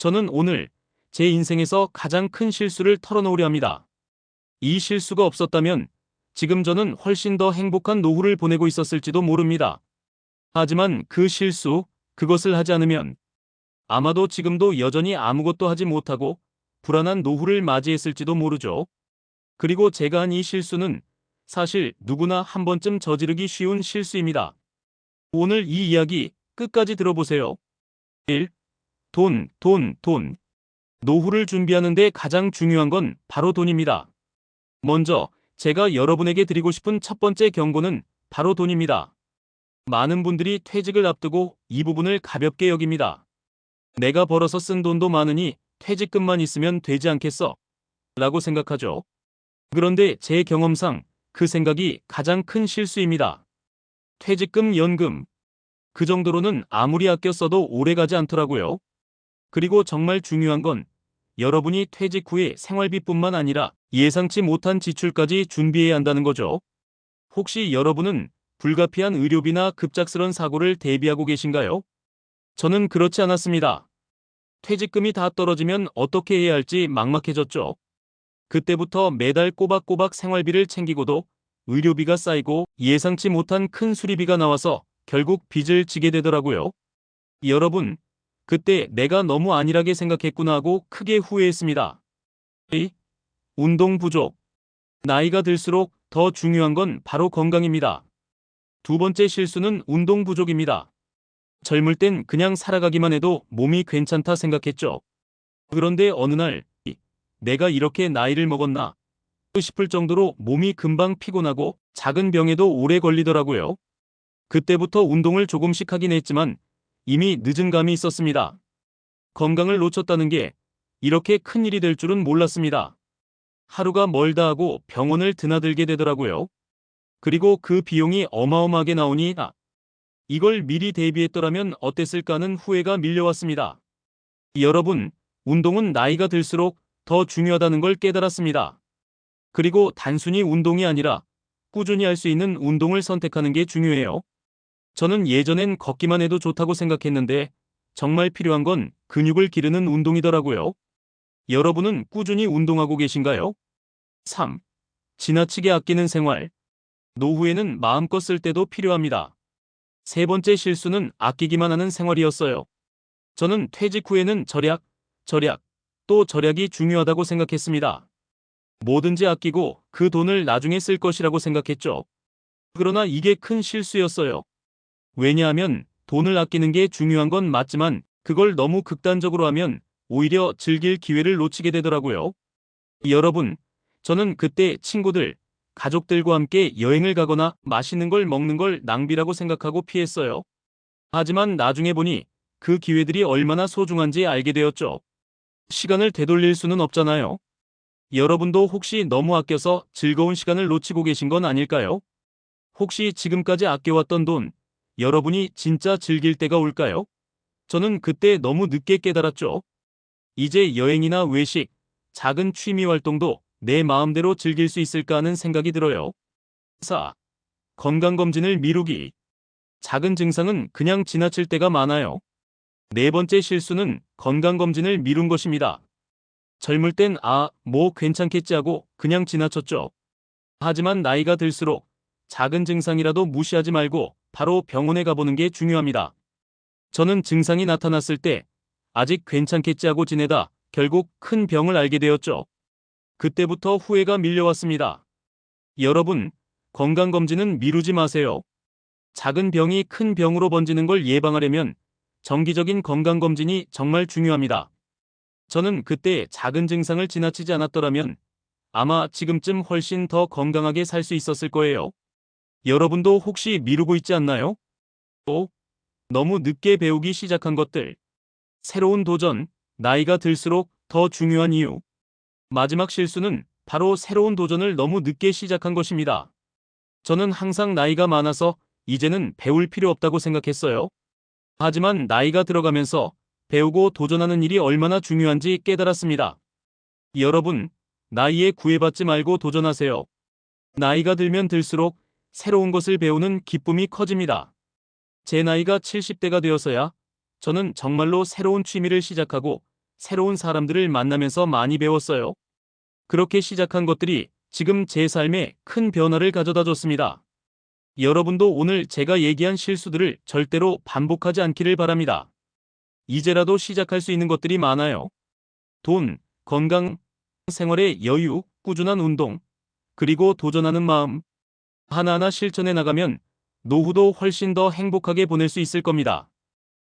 저는 오늘 제 인생에서 가장 큰 실수를 털어놓으려 합니다. 이 실수가 없었다면 지금 저는 훨씬 더 행복한 노후를 보내고 있었을지도 모릅니다. 하지만 그 실수, 그것을 하지 않으면 아마도 지금도 여전히 아무것도 하지 못하고 불안한 노후를 맞이했을지도 모르죠. 그리고 제가 한 이 실수는 사실 누구나 한 번쯤 저지르기 쉬운 실수입니다. 오늘 이 이야기 끝까지 들어보세요. 1. 돈. 노후를 준비하는 데 가장 중요한 건 바로 돈입니다. 먼저 제가 여러분에게 드리고 싶은 첫 번째 경고는 바로 돈입니다. 많은 분들이 퇴직을 앞두고 이 부분을 가볍게 여깁니다. 내가 벌어서 쓴 돈도 많으니 퇴직금만 있으면 되지 않겠어? 라고 생각하죠. 그런데 제 경험상 그 생각이 가장 큰 실수입니다. 퇴직금, 연금. 그 정도로는 아무리 아껴 써도 오래가지 않더라고요. 그리고 정말 중요한 건 여러분이 퇴직 후에 생활비뿐만 아니라 예상치 못한 지출까지 준비해야 한다는 거죠. 혹시 여러분은 불가피한 의료비나 급작스런 사고를 대비하고 계신가요? 저는 그렇지 않았습니다. 퇴직금이 다 떨어지면 어떻게 해야 할지 막막해졌죠. 그때부터 매달 꼬박꼬박 생활비를 챙기고도 의료비가 쌓이고 예상치 못한 큰 수리비가 나와서 결국 빚을 지게 되더라고요. 여러분, 그때 내가 너무 안일하게 생각했구나 하고 크게 후회했습니다. 2. 운동 부족. 나이가 들수록 더 중요한 건 바로 건강입니다. 두 번째 실수는 운동 부족입니다. 젊을 땐 그냥 살아가기만 해도 몸이 괜찮다 생각했죠. 그런데 어느 날 내가 이렇게 나이를 먹었나 싶을 정도로 몸이 금방 피곤하고 작은 병에도 오래 걸리더라고요. 그때부터 운동을 조금씩 하긴 했지만 이미 늦은 감이 있었습니다. 건강을 놓쳤다는 게 이렇게 큰일이 될 줄은 몰랐습니다. 하루가 멀다 하고 병원을 드나들게 되더라고요. 그리고 그 비용이 어마어마하게 나오니 이걸 미리 대비했더라면 어땠을까 하는 후회가 밀려왔습니다. 여러분, 운동은 나이가 들수록 더 중요하다는 걸 깨달았습니다. 그리고 단순히 운동이 아니라 꾸준히 할 수 있는 운동을 선택하는 게 중요해요. 저는 예전엔 걷기만 해도 좋다고 생각했는데 정말 필요한 건 근육을 기르는 운동이더라고요. 여러분은 꾸준히 운동하고 계신가요? 3. 지나치게 아끼는 생활. 노후에는 마음껏 쓸 때도 필요합니다. 세 번째 실수는 아끼기만 하는 생활이었어요. 저는 퇴직 후에는 절약, 또 절약이 중요하다고 생각했습니다. 뭐든지 아끼고 그 돈을 나중에 쓸 것이라고 생각했죠. 그러나 이게 큰 실수였어요. 왜냐하면 돈을 아끼는 게 중요한 건 맞지만 그걸 너무 극단적으로 하면 오히려 즐길 기회를 놓치게 되더라고요. 여러분, 저는 그때 친구들, 가족들과 함께 여행을 가거나 맛있는 걸 먹는 걸 낭비라고 생각하고 피했어요. 하지만 나중에 보니 그 기회들이 얼마나 소중한지 알게 되었죠. 시간을 되돌릴 수는 없잖아요. 여러분도 혹시 너무 아껴서 즐거운 시간을 놓치고 계신 건 아닐까요? 혹시 지금까지 아껴왔던 돈, 여러분이 진짜 즐길 때가 올까요? 저는 그때 너무 늦게 깨달았죠. 이제 여행이나 외식, 작은 취미 활동도 내 마음대로 즐길 수 있을까 하는 생각이 들어요. 4. 건강검진을 미루기. 작은 증상은 그냥 지나칠 때가 많아요. 네 번째 실수는 건강검진을 미룬 것입니다. 젊을 땐 뭐 괜찮겠지 하고 그냥 지나쳤죠. 하지만 나이가 들수록 작은 증상이라도 무시하지 말고 바로 병원에 가보는 게 중요합니다. 저는 증상이 나타났을 때 아직 괜찮겠지 하고 지내다 결국 큰 병을 알게 되었죠. 그때부터 후회가 밀려왔습니다. 여러분, 건강검진은 미루지 마세요. 작은 병이 큰 병으로 번지는 걸 예방하려면 정기적인 건강검진이 정말 중요합니다. 저는 그때 작은 증상을 지나치지 않았더라면 아마 지금쯤 훨씬 더 건강하게 살 수 있었을 거예요. 여러분도 혹시 미루고 있지 않나요? 또, 너무 늦게 배우기 시작한 것들. 새로운 도전, 나이가 들수록 더 중요한 이유. 마지막 실수는 바로 새로운 도전을 너무 늦게 시작한 것입니다. 저는 항상 나이가 많아서 이제는 배울 필요 없다고 생각했어요. 하지만 나이가 들어가면서 배우고 도전하는 일이 얼마나 중요한지 깨달았습니다. 여러분, 나이에 구애받지 말고 도전하세요. 나이가 들면 들수록 새로운 것을 배우는 기쁨이 커집니다. 제 나이가 70대가 되어서야 저는 정말로 새로운 취미를 시작하고 새로운 사람들을 만나면서 많이 배웠어요. 그렇게 시작한 것들이 지금 제 삶에 큰 변화를 가져다 줬습니다. 여러분도 오늘 제가 얘기한 실수들을 절대로 반복하지 않기를 바랍니다. 이제라도 시작할 수 있는 것들이 많아요. 돈, 건강, 생활의 여유, 꾸준한 운동, 그리고 도전하는 마음. 하나하나 실천해 나가면 노후도 훨씬 더 행복하게 보낼 수 있을 겁니다.